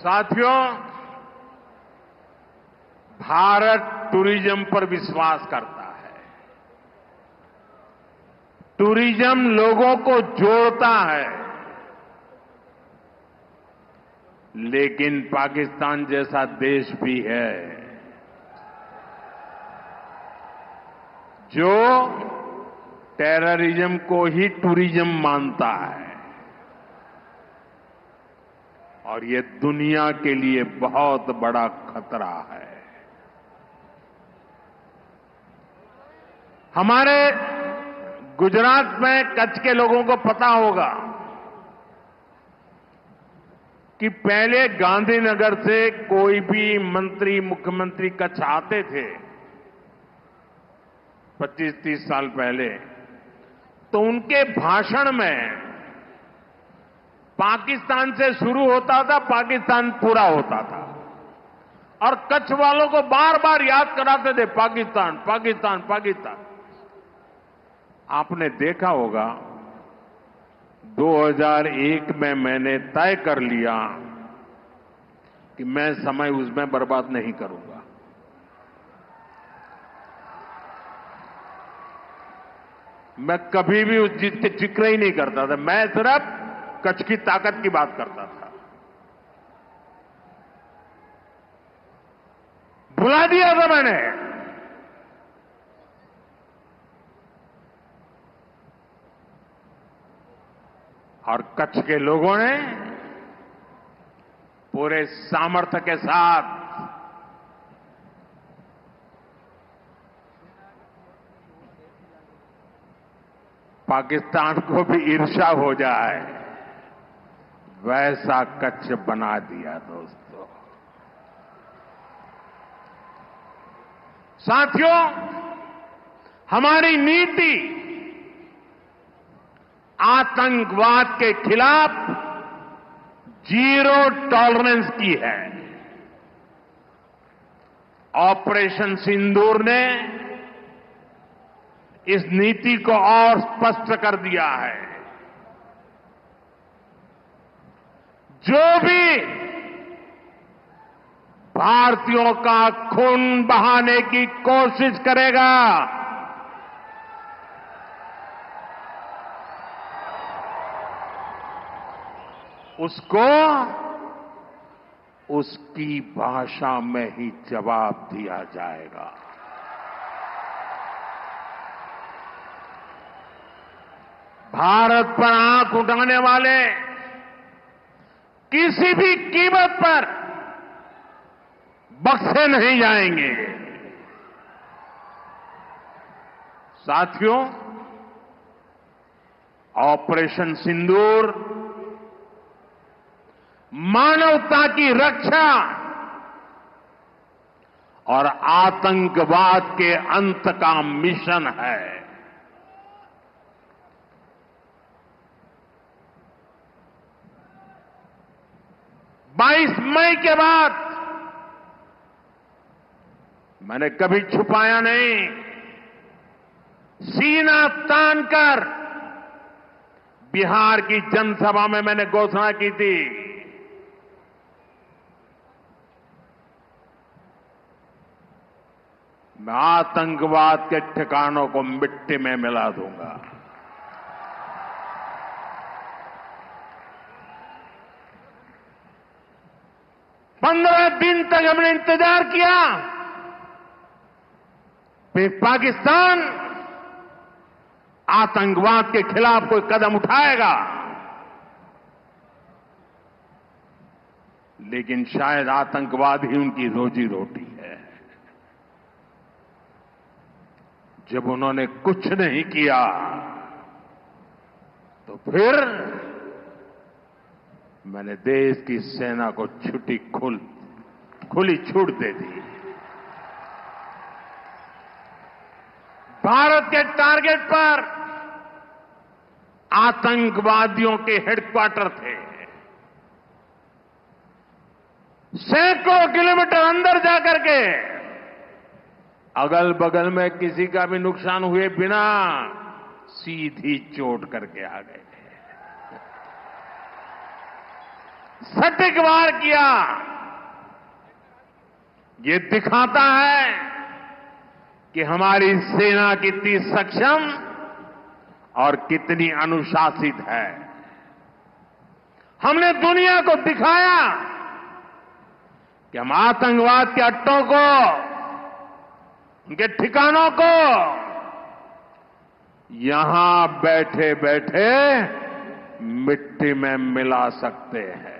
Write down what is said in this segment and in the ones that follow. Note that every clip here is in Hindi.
साथियों, भारत टूरिज्म पर विश्वास करता है। टूरिज्म लोगों को जोड़ता है, लेकिन पाकिस्तान जैसा देश भी है जो टेररिज्म को ही टूरिज्म मानता है, और ये दुनिया के लिए बहुत बड़ा खतरा है। हमारे गुजरात में कच्छ के लोगों को पता होगा कि पहले गांधीनगर से कोई भी मंत्री, मुख्यमंत्री कच्छ आते थे 25-30 साल पहले, तो उनके भाषण में पाकिस्तान से शुरू होता था, पाकिस्तान पूरा होता था, और कच्छ वालों को बार बार याद कराते थे पाकिस्तान, पाकिस्तान, पाकिस्तान। आपने देखा होगा 2001 में मैंने तय कर लिया कि मैं समय उसमें बर्बाद नहीं करूंगा। मैं कभी भी उस चीज के जिक्र ही नहीं करता था, मैं सिर्फ कच्छ की ताकत की बात करता था। भुला दिया था मैंने। और कच्छ के लोगों ने पूरे सामर्थ्य के साथ पाकिस्तान को भी ईर्ष्या हो जाए वैसा कच्छ बना दिया। दोस्तों, साथियों, हमारी नीति आतंकवाद के खिलाफ जीरो टॉलरेंस की है। ऑपरेशन सिंदूर ने इस नीति को और स्पष्ट कर दिया है। जो भी भारतीयों का खून बहाने की कोशिश करेगा, उसको उसकी भाषा में ही जवाब दिया जाएगा। भारत पर आंख उठाने वाले किसी भी कीमत पर बख्शे नहीं जाएंगे। साथियों, ऑपरेशन सिंदूर मानवता की रक्षा और आतंकवाद के अंत का मिशन है। 22 मई के बाद मैंने कभी छुपाया नहीं, सीना तानकर बिहार की जनसभा में मैंने घोषणा की थी, मैं आतंकवाद के ठिकानों को मिट्टी में मिला दूंगा। पंद्रह दिन तक हमने इंतजार किया, फिर पाकिस्तान आतंकवाद के खिलाफ कोई कदम उठाएगा, लेकिन शायद आतंकवाद ही उनकी रोजी रोटी है। जब उन्होंने कुछ नहीं किया तो फिर मैंने देश की सेना को खुली छूट दे दी। भारत के टारगेट पर आतंकवादियों के हेडक्वार्टर थे। सैकड़ों किलोमीटर अंदर जाकर के अगल बगल में किसी का भी नुकसान हुए बिना सीधी चोट करके आ गए। सटीक वार किया। ये दिखाता है कि हमारी सेना कितनी सक्षम और कितनी अनुशासित है। हमने दुनिया को दिखाया कि हम आतंकवाद के अड्डों को, उनके ठिकानों को यहां बैठे बैठे मिट्टी में मिला सकते हैं।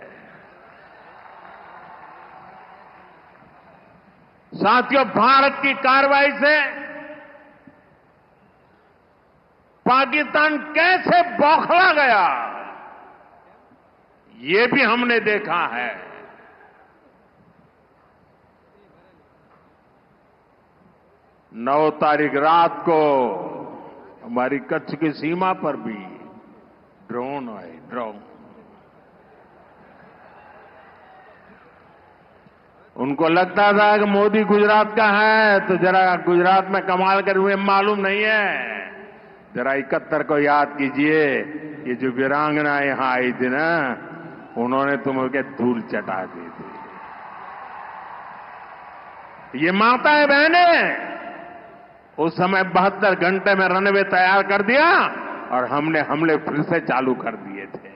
साथियों, भारत की कार्रवाई से पाकिस्तान कैसे बौखला गया, ये भी हमने देखा है। 9 तारीख रात को हमारी कच्छ की सीमा पर भी ड्रोन आए, ड्रोन। उनको लगता था कि मोदी गुजरात का है तो जरा गुजरात में कमाल कर हुए मालूम नहीं है। जरा 71 को याद कीजिए, ये जो वीरांगना यहां आई थी ना, उन्होंने तुमको धूल चटा दी थी। ये माताएं बहनें उस समय 72 घंटे में रनवे तैयार कर दिया और हमने हमले फिर से चालू कर दिए थे।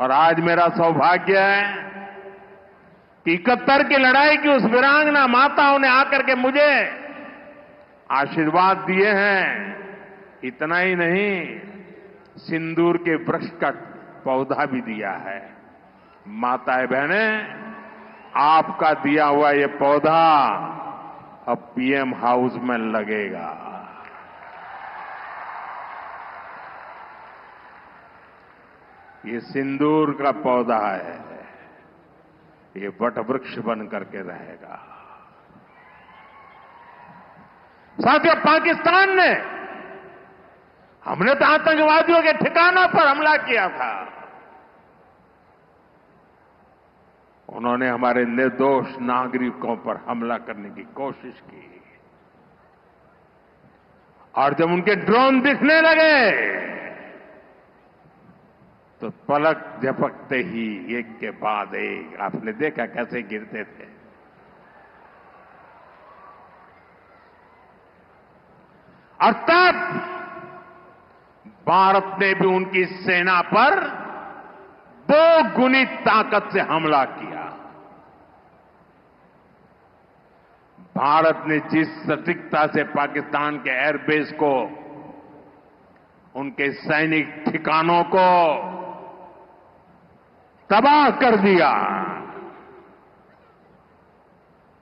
और आज मेरा सौभाग्य है कि 71 की लड़ाई की उस वीरांगना माताओं ने आकर के मुझे आशीर्वाद दिए हैं। इतना ही नहीं, सिंदूर के वृक्ष का पौधा भी दिया है। माताएं बहनें, आपका दिया हुआ ये पौधा अब पीएम हाउस में लगेगा। ये सिंदूर का पौधा है, ये वट वृक्ष बन करके रहेगा। साथियों, पाकिस्तान ने, हमने तो आतंकवादियों के ठिकानों पर हमला किया था। उन्होंने हमारे निर्दोष नागरिकों पर हमला करने की कोशिश की। और जब उनके ड्रोन दिखने लगे तो पलक झपकते ही एक के बाद एक, आपने देखा कैसे गिरते थे। और तब भारत ने भी उनकी सेना पर 2 गुनी ताकत से हमला किया। भारत ने जिस सटीकता से पाकिस्तान के एयरबेस को, उनके सैनिक ठिकानों को तबाह कर दिया,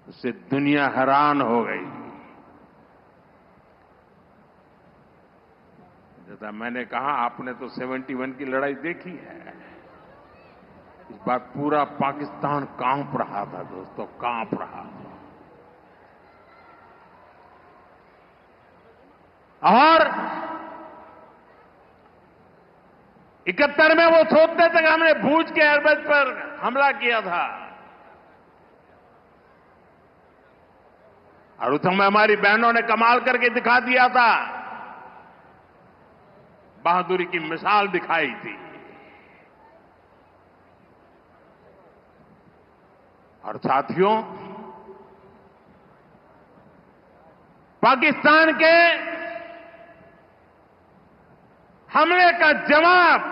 उससे दुनिया हैरान हो गई। जैसा मैंने कहा, आपने तो 71 की लड़ाई देखी है। इस बार पूरा पाकिस्तान कांप रहा था दोस्तों, कांप रहा था। और 71 में वो सोचते थे कि हमने भूज के एयरबेस पर हमला किया था। और उस समय हमारी बहनों ने कमाल करके दिखा दिया था, बहादुरी की मिसाल दिखाई थी। और साथियों, पाकिस्तान के हमले का जवाब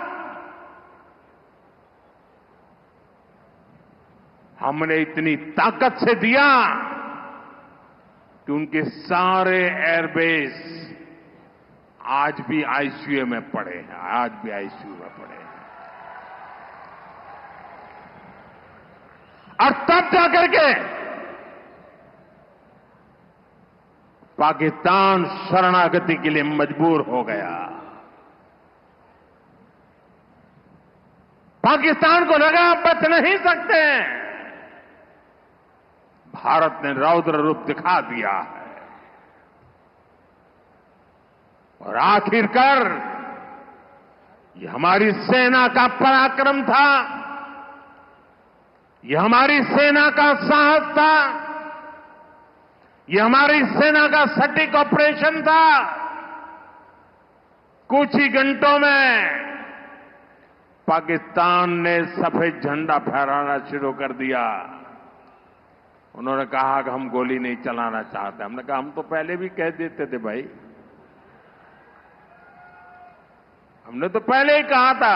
हमने इतनी ताकत से दिया कि उनके सारे एयरबेस आज भी आईसीयू में पड़े हैं, आज भी आईसीयू में पड़े हैं। और तब जाकर के पाकिस्तान शरणागति के लिए मजबूर हो गया। पाकिस्तान को लगा बच नहीं सकते। भारत ने रौद्र रूप दिखा दिया है और आखिरकार ये हमारी सेना का पराक्रम था, ये हमारी सेना का साहस था, ये हमारी सेना का सटीक ऑपरेशन था। कुछ ही घंटों में पाकिस्तान ने सफेद झंडा फहराना शुरू कर दिया। उन्होंने कहा कि हम गोली नहीं चलाना चाहते। हमने कहा हम तो पहले भी कह देते थे भाई, हमने तो पहले ही कहा था।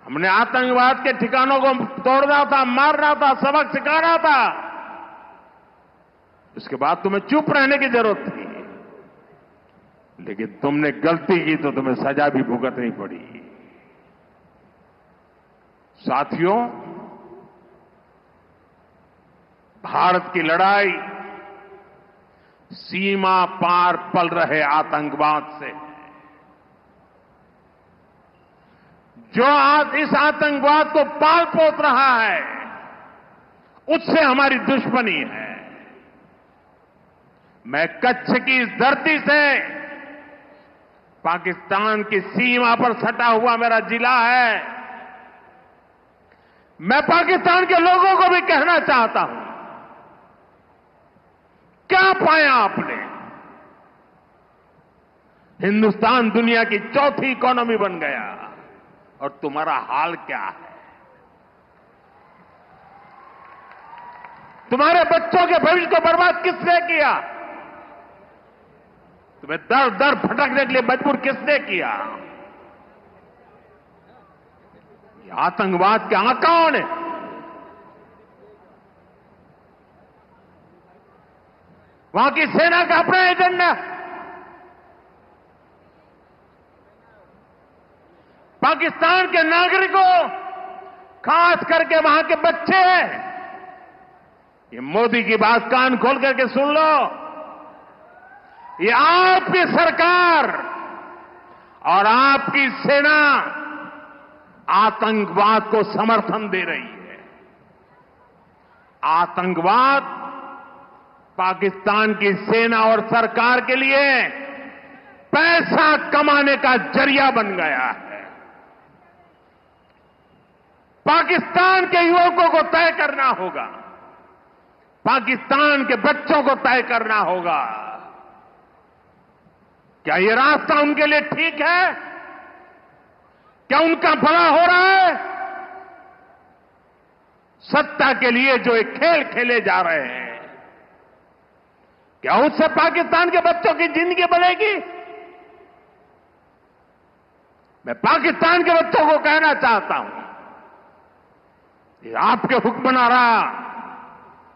हमने आतंकवाद के ठिकानों को तोड़ना था, मारना था, सबक सिखाना था। उसके बाद तुम्हें चुप रहने की जरूरत थी, लेकिन तुमने गलती की तो तुम्हें सजा भी भुगतनी पड़ी। साथियों, भारत की लड़ाई सीमा पार पल रहे आतंकवाद से। जो आज इस आतंकवाद को पाल पोस रहा है, उससे हमारी दुश्मनी है। मैं कच्छ की इस धरती से, पाकिस्तान की सीमा पर सटा हुआ मेरा जिला है, मैं पाकिस्तान के लोगों को भी कहना चाहता हूं, क्या पाया आपने? हिंदुस्तान दुनिया की चौथी इकोनॉमी बन गया और तुम्हारा हाल क्या है? तुम्हारे बच्चों के भविष्य को बर्बाद किसने किया? तुम्हें दर दर भटकने के लिए मजबूर किसने किया? ये आतंकवाद के आकाओं ने। वहां की सेना का अपना एजेंडा, पाकिस्तान के नागरिकों, खास करके वहां के बच्चे, ये मोदी की बात कान खोल करके सुन लो। ये आपकी सरकार और आपकी सेना आतंकवाद को समर्थन दे रही है। आतंकवाद पाकिस्तान की सेना और सरकार के लिए पैसा कमाने का जरिया बन गया है। पाकिस्तान के युवकों को तय करना होगा, पाकिस्तान के बच्चों को तय करना होगा, क्या ये रास्ता उनके लिए ठीक है? क्या उनका भला हो रहा है? सत्ता के लिए जो एक खेल खेले जा रहे हैं, क्या उससे पाकिस्तान के बच्चों की जिंदगी बनेगी? मैं पाकिस्तान के बच्चों को कहना चाहता हूं, ये आपके हुक्मनारा,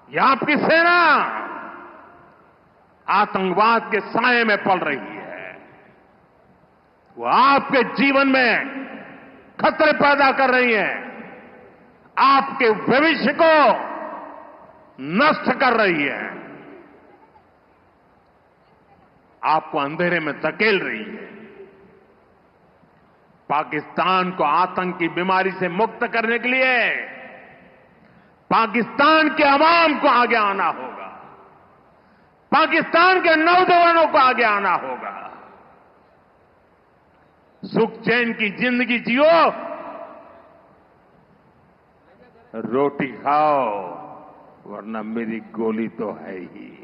ये आपकी सेना आतंकवाद के साए में पल रही है। वो आपके जीवन में खतरे पैदा कर रही है, आपके भविष्य को नष्ट कर रही है, आपको अंधेरे में धकेल रही है। पाकिस्तान को आतंक की बीमारी से मुक्त करने के लिए पाकिस्तान के अवाम को आगे आना होगा, पाकिस्तान के नौजवानों को आगे आना होगा। सुख चैन की जिंदगी जियो, रोटी खाओ, वरना मेरी गोली तो है ही।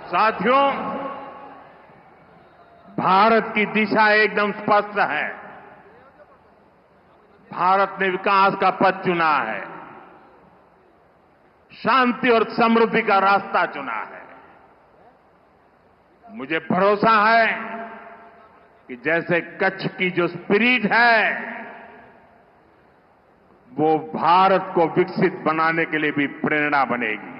साथियों, भारत की दिशा एकदम स्पष्ट है। भारत ने विकास का पथ चुना है, शांति और समृद्धि का रास्ता चुना है। मुझे भरोसा है कि जैसे कच्छ की जो स्पिरिट है, वो भारत को विकसित बनाने के लिए भी प्रेरणा बनेगी।